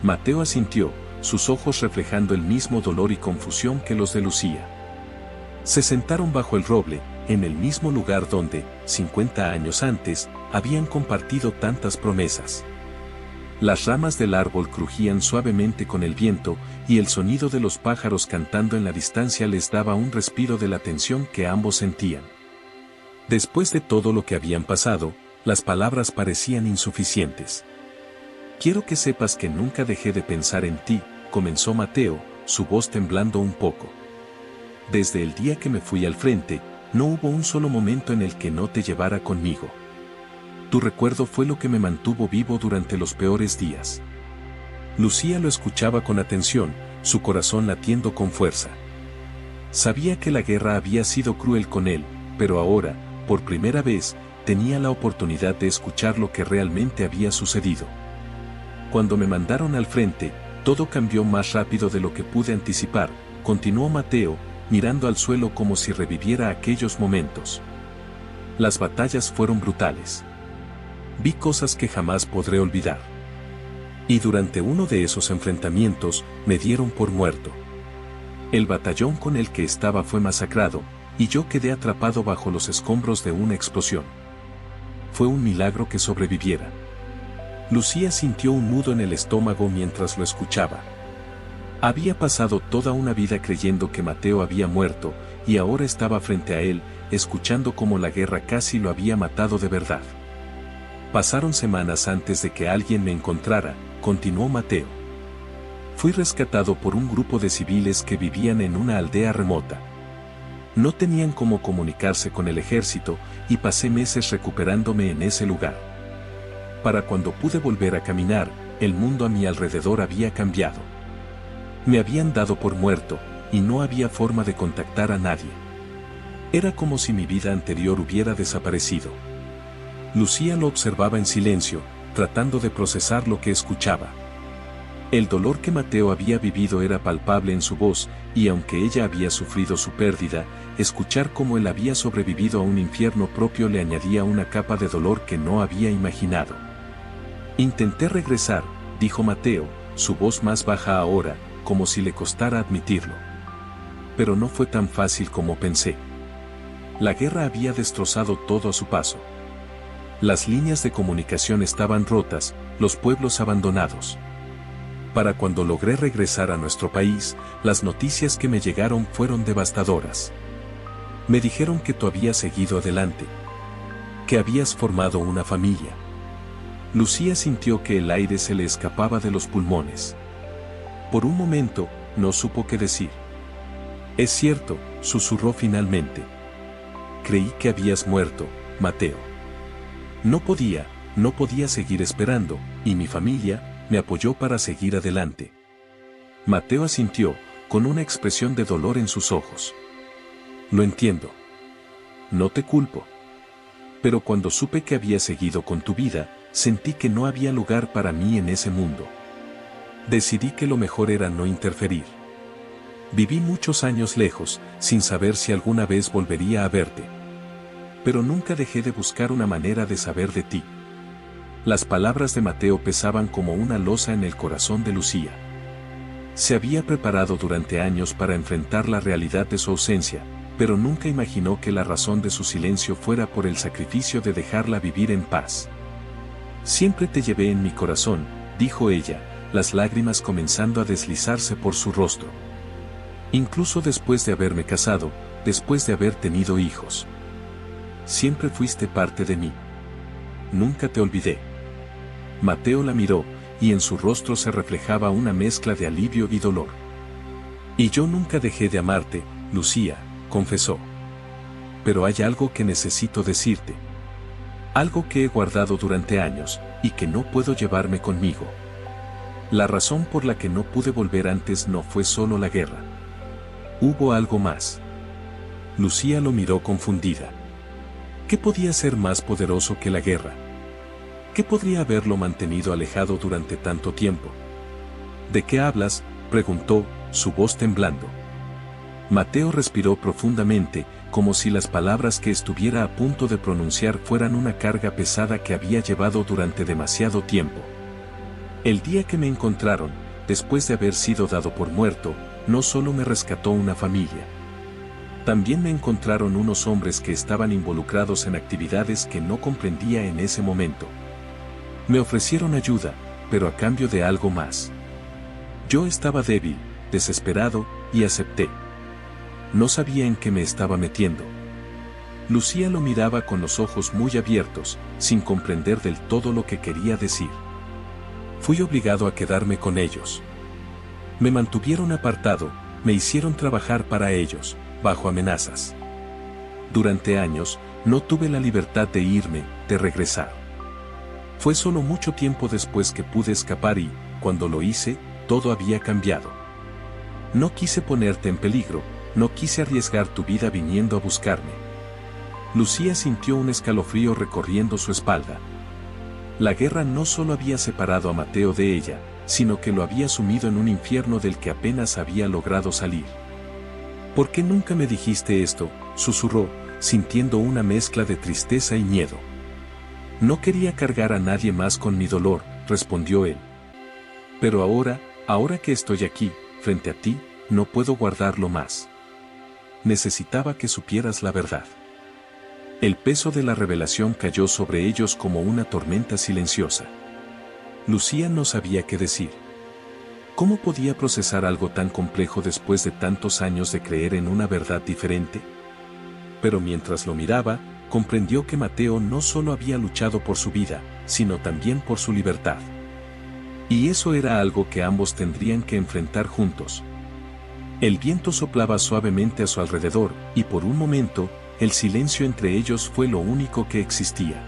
Mateo asintió, sus ojos reflejando el mismo dolor y confusión que los de Lucía. Se sentaron bajo el roble, en el mismo lugar donde, 50 años antes, habían compartido tantas promesas. Las ramas del árbol crujían suavemente con el viento, y el sonido de los pájaros cantando en la distancia les daba un respiro de la tensión que ambos sentían. Después de todo lo que habían pasado, las palabras parecían insuficientes. Quiero que sepas que nunca dejé de pensar en ti, comenzó Mateo, su voz temblando un poco. Desde el día que me fui al frente, no hubo un solo momento en el que no te llevara conmigo. Tu recuerdo fue lo que me mantuvo vivo durante los peores días. Lucía lo escuchaba con atención, su corazón latiendo con fuerza. Sabía que la guerra había sido cruel con él, pero ahora, por primera vez, tenía la oportunidad de escuchar lo que realmente había sucedido. Cuando me mandaron al frente, todo cambió más rápido de lo que pude anticipar, continuó Mateo, mirando al suelo como si reviviera aquellos momentos. Las batallas fueron brutales. Vi cosas que jamás podré olvidar. Y durante uno de esos enfrentamientos, me dieron por muerto. El batallón con el que estaba fue masacrado, y yo quedé atrapado bajo los escombros de una explosión. Fue un milagro que sobreviviera. Lucía sintió un nudo en el estómago mientras lo escuchaba. Había pasado toda una vida creyendo que Mateo había muerto, y ahora estaba frente a él, escuchando cómo la guerra casi lo había matado de verdad. Pasaron semanas antes de que alguien me encontrara, continuó Mateo. Fui rescatado por un grupo de civiles que vivían en una aldea remota. No tenían cómo comunicarse con el ejército, y pasé meses recuperándome en ese lugar. Para cuando pude volver a caminar, el mundo a mi alrededor había cambiado. Me habían dado por muerto, y no había forma de contactar a nadie. Era como si mi vida anterior hubiera desaparecido. Lucía lo observaba en silencio, tratando de procesar lo que escuchaba. El dolor que Mateo había vivido era palpable en su voz, y aunque ella había sufrido su pérdida, escuchar cómo él había sobrevivido a un infierno propio le añadía una capa de dolor que no había imaginado. Intenté regresar, dijo Mateo, su voz más baja ahora, como si le costara admitirlo. Pero no fue tan fácil como pensé. La guerra había destrozado todo a su paso. Las líneas de comunicación estaban rotas, los pueblos abandonados. Para cuando logré regresar a nuestro país, las noticias que me llegaron fueron devastadoras. Me dijeron que tú habías seguido adelante, que habías formado una familia. Lucía sintió que el aire se le escapaba de los pulmones. Por un momento, no supo qué decir. Es cierto, susurró finalmente. Creí que habías muerto, Mateo. No podía seguir esperando, y mi familia me apoyó para seguir adelante. Mateo asintió, con una expresión de dolor en sus ojos. Lo entiendo. No te culpo. Pero cuando supe que había seguido con tu vida, sentí que no había lugar para mí en ese mundo. Decidí que lo mejor era no interferir. Viví muchos años lejos, sin saber si alguna vez volvería a verte. Pero nunca dejé de buscar una manera de saber de ti. Las palabras de Mateo pesaban como una losa en el corazón de Lucía. Se había preparado durante años para enfrentar la realidad de su ausencia, pero nunca imaginó que la razón de su silencio fuera por el sacrificio de dejarla vivir en paz. Siempre te llevé en mi corazón, dijo ella, las lágrimas comenzando a deslizarse por su rostro. Incluso después de haberme casado, después de haber tenido hijos. Siempre fuiste parte de mí. Nunca te olvidé. Mateo la miró, y en su rostro se reflejaba una mezcla de alivio y dolor. Y yo nunca dejé de amarte, Lucía, confesó. Pero hay algo que necesito decirte. Algo que he guardado durante años, y que no puedo llevarme conmigo. La razón por la que no pude volver antes no fue solo la guerra. Hubo algo más. Lucía lo miró confundida. ¿Qué podía ser más poderoso que la guerra? ¿Qué podría haberlo mantenido alejado durante tanto tiempo? ¿De qué hablas?, preguntó, su voz temblando. Mateo respiró profundamente, como si las palabras que estuviera a punto de pronunciar fueran una carga pesada que había llevado durante demasiado tiempo. El día que me encontraron, después de haber sido dado por muerto, no solo me rescató una familia. También me encontraron unos hombres que estaban involucrados en actividades que no comprendía en ese momento. Me ofrecieron ayuda, pero a cambio de algo más. Yo estaba débil, desesperado, y acepté. No sabía en qué me estaba metiendo. Lucía lo miraba con los ojos muy abiertos, sin comprender del todo lo que quería decir. Fui obligado a quedarme con ellos. Me mantuvieron apartado, me hicieron trabajar para ellos, bajo amenazas. Durante años, no tuve la libertad de irme, de regresar. Fue solo mucho tiempo después que pude escapar y, cuando lo hice, todo había cambiado. No quise ponerte en peligro, no quise arriesgar tu vida viniendo a buscarme. Lucía sintió un escalofrío recorriendo su espalda. La guerra no solo había separado a Mateo de ella, sino que lo había sumido en un infierno del que apenas había logrado salir. ¿Por qué nunca me dijiste esto?, susurró, sintiendo una mezcla de tristeza y miedo. No quería cargar a nadie más con mi dolor, respondió él. Pero ahora que estoy aquí, frente a ti, no puedo guardarlo más. Necesitaba que supieras la verdad. El peso de la revelación cayó sobre ellos como una tormenta silenciosa. Lucía no sabía qué decir. ¿Cómo podía procesar algo tan complejo después de tantos años de creer en una verdad diferente? Pero mientras lo miraba, comprendió que Mateo no solo había luchado por su vida, sino también por su libertad. Y eso era algo que ambos tendrían que enfrentar juntos. El viento soplaba suavemente a su alrededor, y por un momento, el silencio entre ellos fue lo único que existía.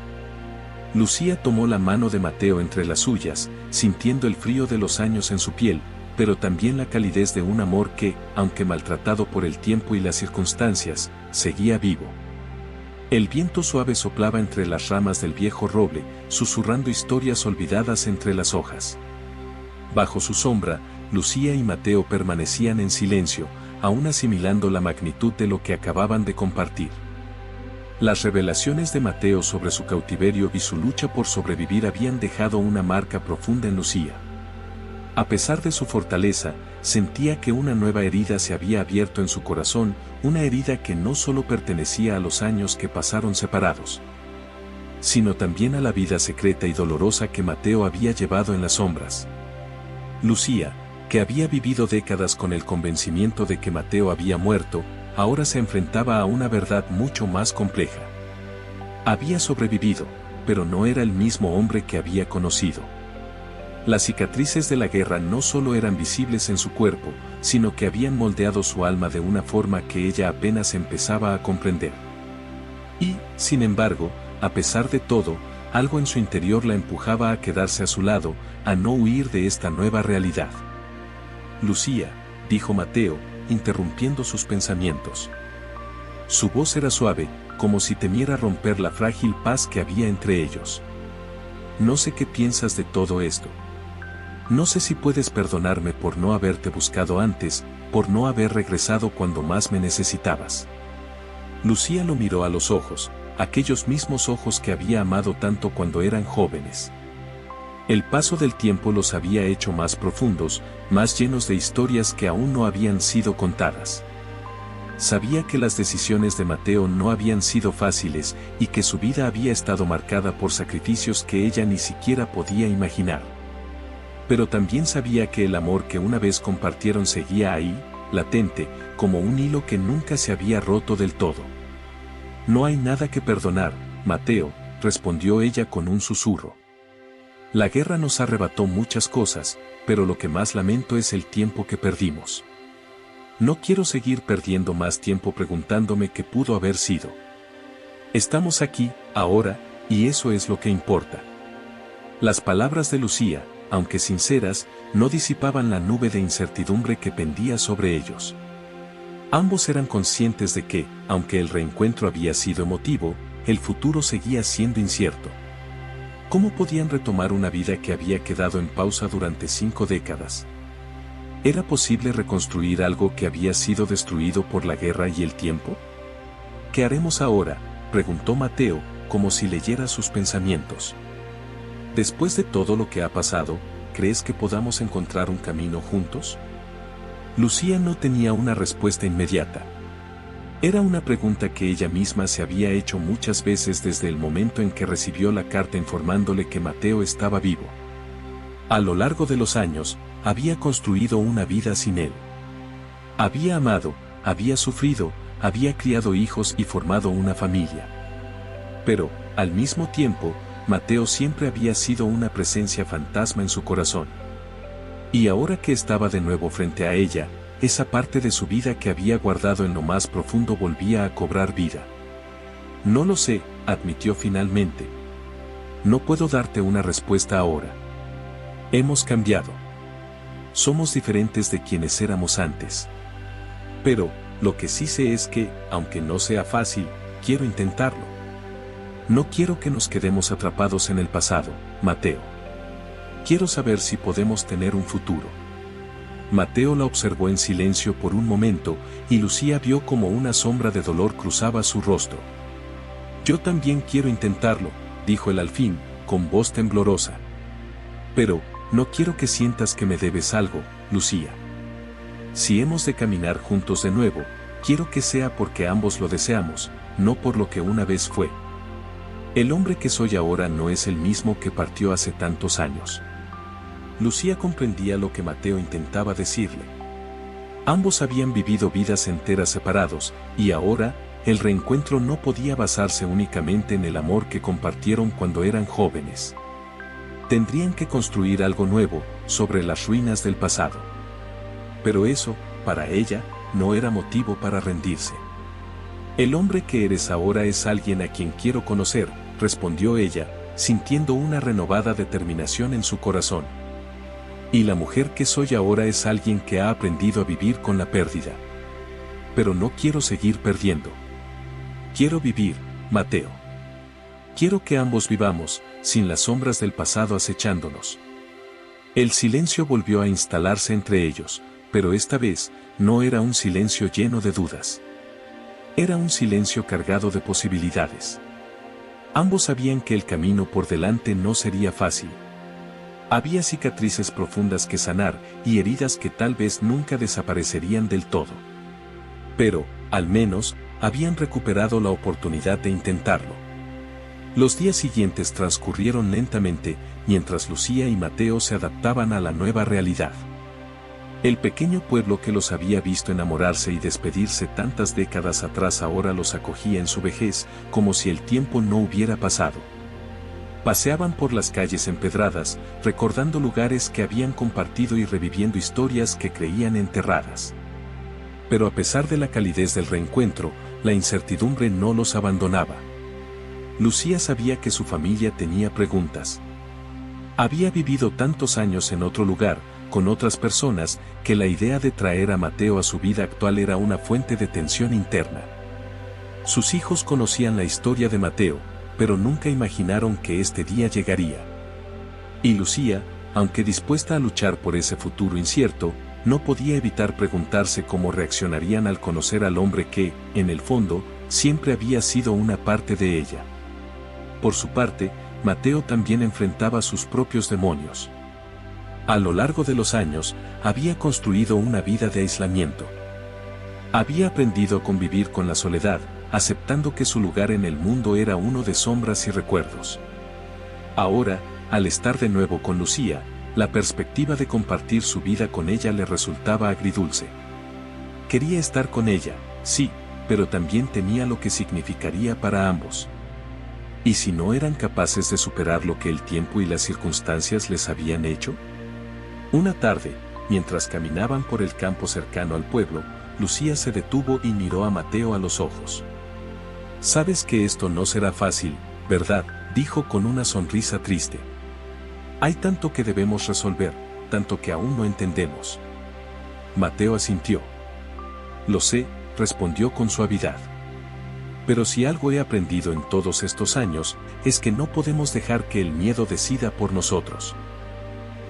Lucía tomó la mano de Mateo entre las suyas, sintiendo el frío de los años en su piel, pero también la calidez de un amor que, aunque maltratado por el tiempo y las circunstancias, seguía vivo. El viento suave soplaba entre las ramas del viejo roble, susurrando historias olvidadas entre las hojas. Bajo su sombra, Lucía y Mateo permanecían en silencio, aún asimilando la magnitud de lo que acababan de compartir. Las revelaciones de Mateo sobre su cautiverio y su lucha por sobrevivir habían dejado una marca profunda en Lucía. A pesar de su fortaleza, sentía que una nueva herida se había abierto en su corazón, una herida que no solo pertenecía a los años que pasaron separados, sino también a la vida secreta y dolorosa que Mateo había llevado en las sombras. Lucía, que había vivido décadas con el convencimiento de que Mateo había muerto, ahora se enfrentaba a una verdad mucho más compleja. Había sobrevivido, pero no era el mismo hombre que había conocido. Las cicatrices de la guerra no solo eran visibles en su cuerpo, sino que habían moldeado su alma de una forma que ella apenas empezaba a comprender. Y, sin embargo, a pesar de todo, algo en su interior la empujaba a quedarse a su lado, a no huir de esta nueva realidad. Lucía, dijo Mateo, interrumpiendo sus pensamientos. Su voz era suave, como si temiera romper la frágil paz que había entre ellos. No sé qué piensas de todo esto. No sé si puedes perdonarme por no haberte buscado antes, por no haber regresado cuando más me necesitabas. Lucía lo miró a los ojos, aquellos mismos ojos que había amado tanto cuando eran jóvenes. El paso del tiempo los había hecho más profundos, más llenos de historias que aún no habían sido contadas. Sabía que las decisiones de Mateo no habían sido fáciles y que su vida había estado marcada por sacrificios que ella ni siquiera podía imaginar. Pero también sabía que el amor que una vez compartieron seguía ahí, latente, como un hilo que nunca se había roto del todo. No hay nada que perdonar, Mateo, respondió ella con un susurro. La guerra nos arrebató muchas cosas, pero lo que más lamento es el tiempo que perdimos. No quiero seguir perdiendo más tiempo preguntándome qué pudo haber sido. Estamos aquí, ahora, y eso es lo que importa. Las palabras de Lucía, aunque sinceras, no disipaban la nube de incertidumbre que pendía sobre ellos. Ambos eran conscientes de que, aunque el reencuentro había sido emotivo, el futuro seguía siendo incierto. ¿Cómo podían retomar una vida que había quedado en pausa durante 5 décadas? ¿Era posible reconstruir algo que había sido destruido por la guerra y el tiempo? ¿Qué haremos ahora?, preguntó Mateo, como si leyera sus pensamientos. Después de todo lo que ha pasado, ¿crees que podamos encontrar un camino juntos? Lucía no tenía una respuesta inmediata. Era una pregunta que ella misma se había hecho muchas veces desde el momento en que recibió la carta informándole que Mateo estaba vivo. A lo largo de los años, había construido una vida sin él. Había amado, había sufrido, había criado hijos y formado una familia. Pero, al mismo tiempo, Mateo siempre había sido una presencia fantasma en su corazón. Y ahora que estaba de nuevo frente a ella, esa parte de su vida que había guardado en lo más profundo volvía a cobrar vida. No lo sé, admitió finalmente. No puedo darte una respuesta ahora. Hemos cambiado. Somos diferentes de quienes éramos antes. Pero, lo que sí sé es que, aunque no sea fácil, quiero intentarlo. No quiero que nos quedemos atrapados en el pasado, Mateo. Quiero saber si podemos tener un futuro. Mateo la observó en silencio por un momento, y Lucía vio como una sombra de dolor cruzaba su rostro. Yo también quiero intentarlo, dijo él al fin, con voz temblorosa. Pero, no quiero que sientas que me debes algo, Lucía. Si hemos de caminar juntos de nuevo, quiero que sea porque ambos lo deseamos, no por lo que una vez fue. El hombre que soy ahora no es el mismo que partió hace tantos años. Lucía comprendía lo que Mateo intentaba decirle. Ambos habían vivido vidas enteras separados, y ahora, el reencuentro no podía basarse únicamente en el amor que compartieron cuando eran jóvenes. Tendrían que construir algo nuevo, sobre las ruinas del pasado. Pero eso, para ella, no era motivo para rendirse. El hombre que eres ahora es alguien a quien quiero conocer, respondió ella, sintiendo una renovada determinación en su corazón. Y la mujer que soy ahora es alguien que ha aprendido a vivir con la pérdida. Pero no quiero seguir perdiendo. Quiero vivir, Mateo. Quiero que ambos vivamos, sin las sombras del pasado acechándonos. El silencio volvió a instalarse entre ellos, pero esta vez, no era un silencio lleno de dudas. Era un silencio cargado de posibilidades. Ambos sabían que el camino por delante no sería fácil. Había cicatrices profundas que sanar y heridas que tal vez nunca desaparecerían del todo. Pero, al menos, habían recuperado la oportunidad de intentarlo. Los días siguientes transcurrieron lentamente, mientras Lucía y Mateo se adaptaban a la nueva realidad. El pequeño pueblo que los había visto enamorarse y despedirse tantas décadas atrás ahora los acogía en su vejez, como si el tiempo no hubiera pasado. Paseaban por las calles empedradas, recordando lugares que habían compartido y reviviendo historias que creían enterradas. Pero a pesar de la calidez del reencuentro, la incertidumbre no los abandonaba. Lucía sabía que su familia tenía preguntas. Había vivido tantos años en otro lugar, con otras personas, que la idea de traer a Mateo a su vida actual era una fuente de tensión interna. Sus hijos conocían la historia de Mateo, pero nunca imaginaron que este día llegaría. Y Lucía, aunque dispuesta a luchar por ese futuro incierto, no podía evitar preguntarse cómo reaccionarían al conocer al hombre que, en el fondo, siempre había sido una parte de ella. Por su parte, Mateo también enfrentaba sus propios demonios. A lo largo de los años, había construido una vida de aislamiento. Había aprendido a convivir con la soledad, aceptando que su lugar en el mundo era uno de sombras y recuerdos. Ahora, al estar de nuevo con Lucía, la perspectiva de compartir su vida con ella le resultaba agridulce. Quería estar con ella, sí, pero también temía lo que significaría para ambos. ¿Y si no eran capaces de superar lo que el tiempo y las circunstancias les habían hecho? Una tarde, mientras caminaban por el campo cercano al pueblo, Lucía se detuvo y miró a Mateo a los ojos. «Sabes que esto no será fácil, ¿verdad?», dijo con una sonrisa triste. «Hay tanto que debemos resolver, tanto que aún no entendemos». Mateo asintió. «Lo sé», respondió con suavidad. «Pero si algo he aprendido en todos estos años, es que no podemos dejar que el miedo decida por nosotros.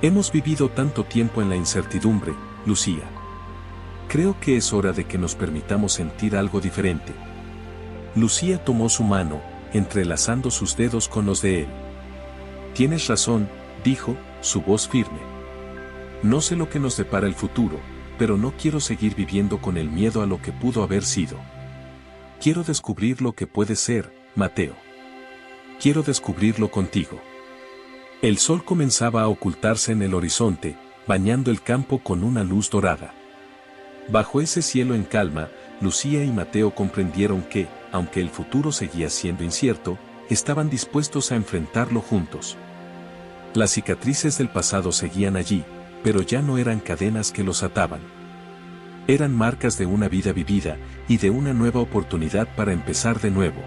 Hemos vivido tanto tiempo en la incertidumbre, Lucía. Creo que es hora de que nos permitamos sentir algo diferente». Lucía tomó su mano, entrelazando sus dedos con los de él. «Tienes razón», dijo, su voz firme. «No sé lo que nos depara el futuro, pero no quiero seguir viviendo con el miedo a lo que pudo haber sido. Quiero descubrir lo que puede ser, Mateo. Quiero descubrirlo contigo». El sol comenzaba a ocultarse en el horizonte, bañando el campo con una luz dorada. Bajo ese cielo en calma, Lucía y Mateo comprendieron que, aunque el futuro seguía siendo incierto, estaban dispuestos a enfrentarlo juntos. Las cicatrices del pasado seguían allí, pero ya no eran cadenas que los ataban. Eran marcas de una vida vivida y de una nueva oportunidad para empezar de nuevo.